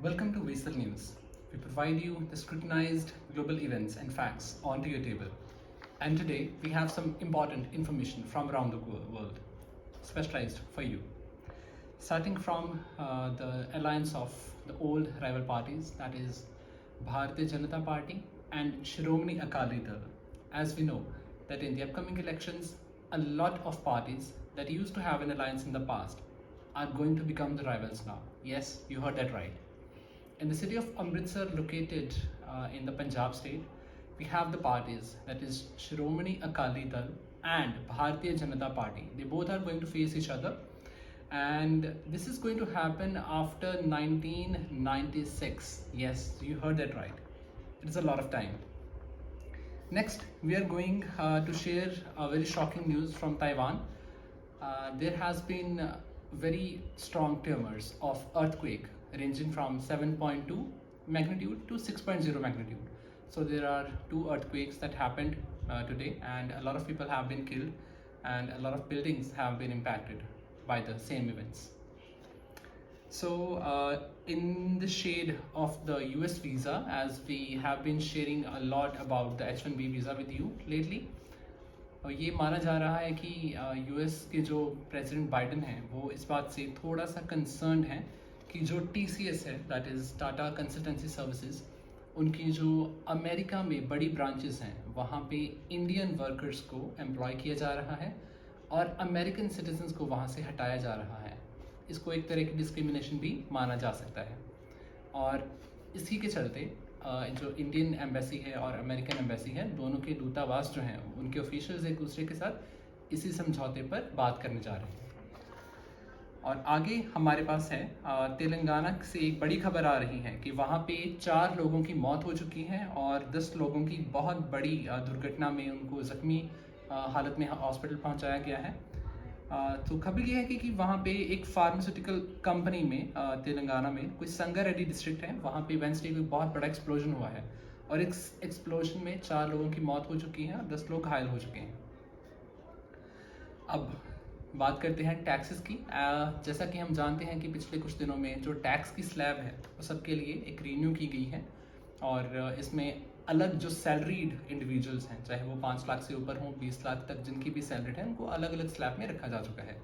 Welcome to Vaisal News. We provide you the scrutinized global events and facts onto your table. And today we have some important information from around the world, specialized for you. Starting from the alliance of the old rival parties, that is Bharatiya Janata Party and Shiromani Akali Dal. As we know that in the upcoming elections, a lot of parties that used to have an alliance in the past are going to become the rivals now. Yes, you heard that right. In the city of Amritsar, located in the Punjab state, we have the parties, that is Shiromani Akali Dal and Bharatiya Janata Party. They both are going to face each other, and this is going to happen after 1996. Yes, you heard that right. It is a lot of time. Next, we are going to share a very shocking news from Taiwan. There has been very strong tremors of earthquake ranging from 7.2 magnitude to 6.0 magnitude. So there are two earthquakes that happened today, and a lot of people have been killed and a lot of buildings have been impacted by the same events. So in the shade of the US visa, as we have been sharing a lot about the H1B visa with you lately, ये माना जा रहा है कि US के जो president Biden हैं वो इस बात से थोड़ा सा कंसर्न है कि जो टीसीएस है, that is Tata consultancy services, उनकी जो अमेरिका में बड़ी ब्रांचेस हैं वहाँ पे इंडियन वर्कर्स को एम्प्लॉय किया जा रहा है और अमेरिकन सिटीजन्स को वहाँ से हटाया जा रहा है. इसको एक तरह की डिस्क्रिमिनेशन भी माना जा सकता है. और इसी के चलते जो इंडियन एम्बेसी है और अमेरिकन एम्बेसी है, दोनों के दूतावास जो हैं उनके ऑफिशियल्स एक दूसरे के साथ इसी समझौते पर बात करने जा रहे हैं. और आगे हमारे पास है तेलंगाना से एक बड़ी खबर आ रही है कि वहाँ पे 4 लोगों की मौत हो चुकी है और 10 लोगों की बहुत बड़ी दुर्घटना में उनको ज़ख्मी हालत में हॉस्पिटल पहुँचाया गया है. तो खबर ये है कि वहाँ पे एक फार्मास्यूटिकल कंपनी में तेलंगाना में कोई संगारेड्डी डिस्ट्रिक्ट है, वहाँ पे वेंसडे को बहुत बड़ा एक्सप्लोजन हुआ है और इस एक्सप्लोजन में 4 लोगों की मौत हो चुकी है और 10 लोग घायल हो चुके हैं. अब बात करते हैं टैक्सेस की. जैसा कि हम जानते हैं कि पिछले कुछ दिनों में जो टैक्स की स्लैब है वो सबके लिए एक रीन्यू की गई है और इसमें अलग जो सैलरीड इंडिविजुअल्स हैं, चाहे वो 5 लाख से ऊपर हों, 20 लाख तक जिनकी भी सैलरीड है, उनको अलग अलग स्लैब में रखा जा चुका है.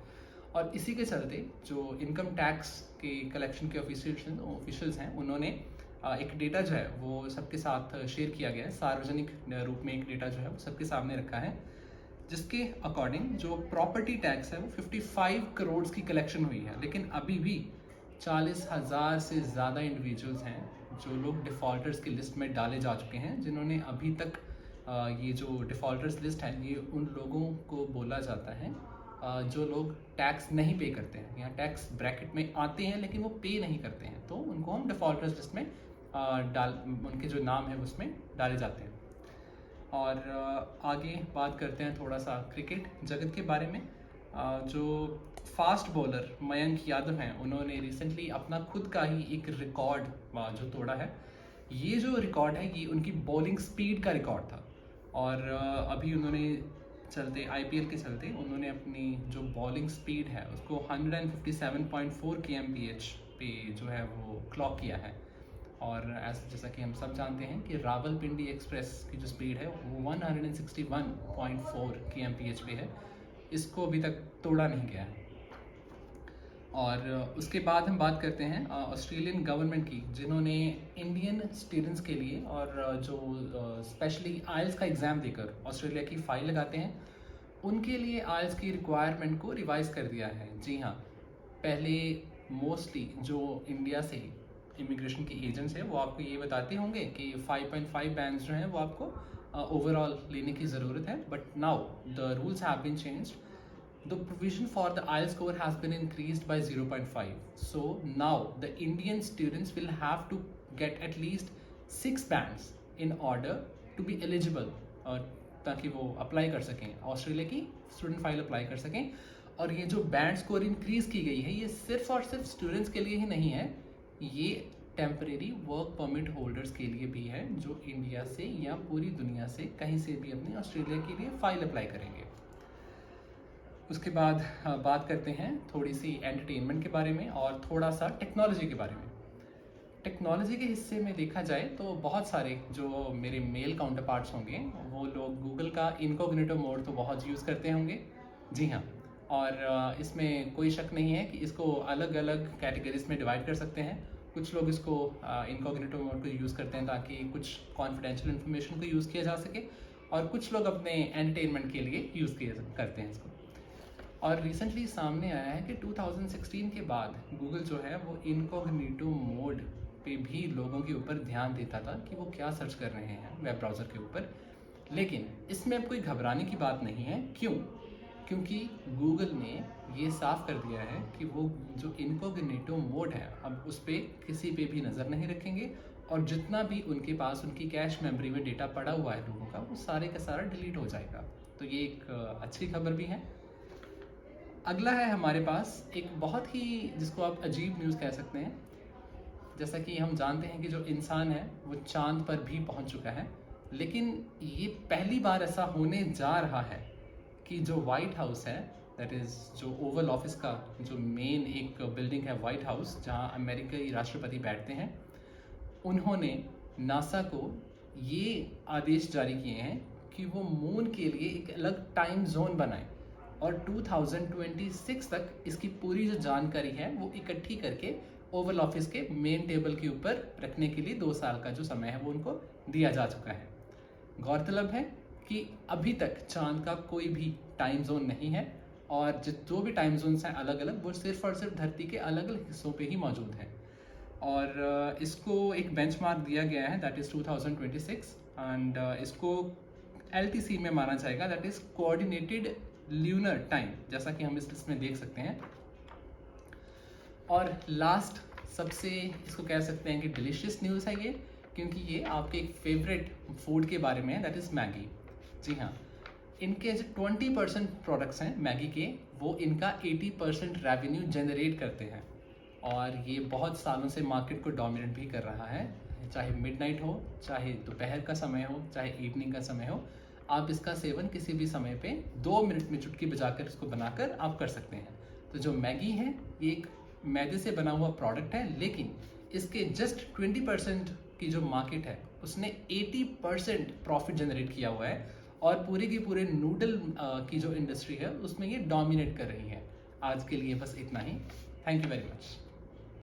और इसी के चलते जो इनकम टैक्स के कलेक्शन के ऑफिशियल्स हैं, उन्होंने एक डेटा जो है वो सबके साथ शेयर किया गया है. सार्वजनिक रूप में एक डेटा जो है वो सबके सामने रखा है, जिसके अकॉर्डिंग जो प्रॉपर्टी टैक्स है वो 55 करोड़ की कलेक्शन हुई है. लेकिन अभी भी 40,000 से ज़्यादा इंडिविजुअल्स हैं जो लोग डिफ़ॉल्टर्स की लिस्ट में डाले जा चुके हैं, जिन्होंने अभी तक ये जो डिफ़ॉल्टर्स लिस्ट है ये उन लोगों को बोला जाता है जो लोग टैक्स नहीं पे करते हैं या टैक्स ब्रैकेट में आते हैं लेकिन वो पे नहीं करते हैं, तो उनको हम डिफ़ॉल्टर्स लिस्ट में उनके जो नाम है उसमें डाले जाते हैं. और आगे बात करते हैं थोड़ा सा क्रिकेट जगत के बारे में. जो फास्ट बॉलर मयंक यादव हैं, उन्होंने रिसेंटली अपना खुद का ही एक रिकॉर्ड जो तोड़ा है. ये जो रिकॉर्ड है ये उनकी बॉलिंग स्पीड का रिकॉर्ड था और अभी उन्होंने चलते आईपीएल के चलते उन्होंने अपनी जो बॉलिंग स्पीड है उसको 157.4 kmph पे जो है वो क्लॉक किया है. और जैसा कि हम सब जानते हैं कि रावलपिंडी एक्सप्रेस की जो स्पीड है वो 161.4 kmph पे है, इसको अभी तक तोड़ा नहीं गया है. और उसके बाद हम बात करते हैं ऑस्ट्रेलियन गवर्नमेंट की, जिन्होंने इंडियन स्टूडेंट्स के लिए और जो स्पेशली आइल्स का एग्ज़ाम देकर ऑस्ट्रेलिया की फ़ाइल लगाते हैं, उनके लिए आइल्स की रिक्वायरमेंट को रिवाइज़ कर दिया है. जी हाँ, पहले मोस्टली जो इंडिया से इमिग्रेशन के एजेंट्स हैं वो आपको ये बताते होंगे कि 5.5 बैंड्स जो हैं वो आपको ओवरऑल लेने की ज़रूरत है. But now the rules have been changed. The provision for the IELTS score has been increased by 0.5. So now the Indian students will have to get at least 6 bands in order to be eligible, ताकि वो apply कर सकें, Australia की student file apply कर सकें. और ये जो बैंड स्कोर इंक्रीज़ की गई है ये सिर्फ और सिर्फ स्टूडेंट्स के लिए ही नहीं है, ये टेम्परेरी वर्क परमिट होल्डर्स के लिए भी है जो इंडिया से या पूरी दुनिया से कहीं से भी अपनी ऑस्ट्रेलिया के लिए फ़ाइल अप्लाई करेंगे. उसके बाद बात करते हैं थोड़ी सी एंटरटेनमेंट के बारे में और थोड़ा सा टेक्नोलॉजी के बारे में. टेक्नोलॉजी के हिस्से में देखा जाए तो बहुत सारे जो मेरे मेल काउंटर पार्ट्स होंगे वो लोग गूगल का इनकॉग्निटो मोड तो बहुत यूज़ करते होंगे। जी हाँ। और इसमें कोई शक नहीं है कि इसको अलग अलग कैटेगरीज में डिवाइड कर सकते हैं। कुछ लोग इसको इनकॉग्निटो मोड को यूज़ करते हैं ताकि कुछ कॉन्फिडेंशियल इन्फॉर्मेशन को यूज़ किया जा सके, और कुछ लोग अपने एंटरटेनमेंट के लिए यूज़ किए करते हैं इसको। और रिसेंटली सामने आया है कि 2016 के बाद गूगल जो है वो इनकॉग्निटो मोड पे भी लोगों के ऊपर ध्यान देता था कि वो क्या सर्च कर रहे हैं वेब ब्राउज़र के ऊपर। लेकिन इसमें अब कोई घबराने की बात नहीं है। क्यों? क्योंकि गूगल ने ये साफ कर दिया है कि वो जो इनकॉग्निटो मोड है अब उस पर किसी पे भी नज़र नहीं रखेंगे, और जितना भी उनके पास उनकी कैश मेमोरी में डेटा पड़ा हुआ है लोगों का, वो सारे का सारा डिलीट हो जाएगा। तो ये एक अच्छी खबर भी है। अगला है हमारे पास एक बहुत ही, जिसको आप अजीब न्यूज़ कह सकते हैं। जैसा कि हम जानते हैं कि जो इंसान है वो चांद पर भी पहुंच चुका है, लेकिन ये पहली बार ऐसा होने जा रहा है कि जो वाइट हाउस है, दैट इज़ जो ओवल ऑफिस का जो मेन एक बिल्डिंग है वाइट हाउस, जहां अमेरिकी राष्ट्रपति बैठते हैं, उन्होंने नासा को ये आदेश जारी किए हैं कि वो मून के लिए एक अलग टाइम जोन बनाए, और 2026 तक इसकी पूरी जो जानकारी है वो इकट्ठी करके ओवल ऑफिस के मेन टेबल के ऊपर रखने के लिए 2 साल का जो समय है वो उनको दिया जा चुका है। गौरतलब है कि अभी तक चांद का कोई भी टाइम जोन नहीं है, और जो भी टाइम जोन्स हैं अलग अलग, वो सिर्फ और सिर्फ धरती के अलग अलग हिस्सों पे ही मौजूद हैं। और इसको एक बेंचमार्क दिया गया है, दैट इज़ 2026, एंड इसको LTC में माना जाएगा, that is coordinated lunar time, जैसा कि हम इस लिस्ट में देख सकते हैं। और लास्ट, सबसे इसको कह सकते हैं कि डिलीशियस न्यूज़ है ये, क्योंकि ये आपके एक फेवरेट फूड के बारे में है, दैट इज़ मैगी। जी हाँ, इनके जो 20% प्रोडक्ट्स हैं मैगी के, वो इनका 80% रेवेन्यू जनरेट करते हैं, और ये बहुत सालों से मार्केट को डोमिनेट भी कर रहा है। चाहे मिडनाइट हो, चाहे दोपहर का समय हो, चाहे इवनिंग का समय हो, आप इसका सेवन किसी भी समय पे 2 मिनट में चुटकी बजाकर इसको बनाकर आप कर सकते हैं। तो जो मैगी है ये एक मैदे से बना हुआ प्रोडक्ट है, लेकिन इसके जस्ट 20% की जो मार्केट है उसने 80% प्रॉफिट जनरेट किया हुआ है, और पूरे की पूरे नूडल की जो इंडस्ट्री है उसमें ये डोमिनेट कर रही है। आज के लिए बस इतना ही। Thank you very much.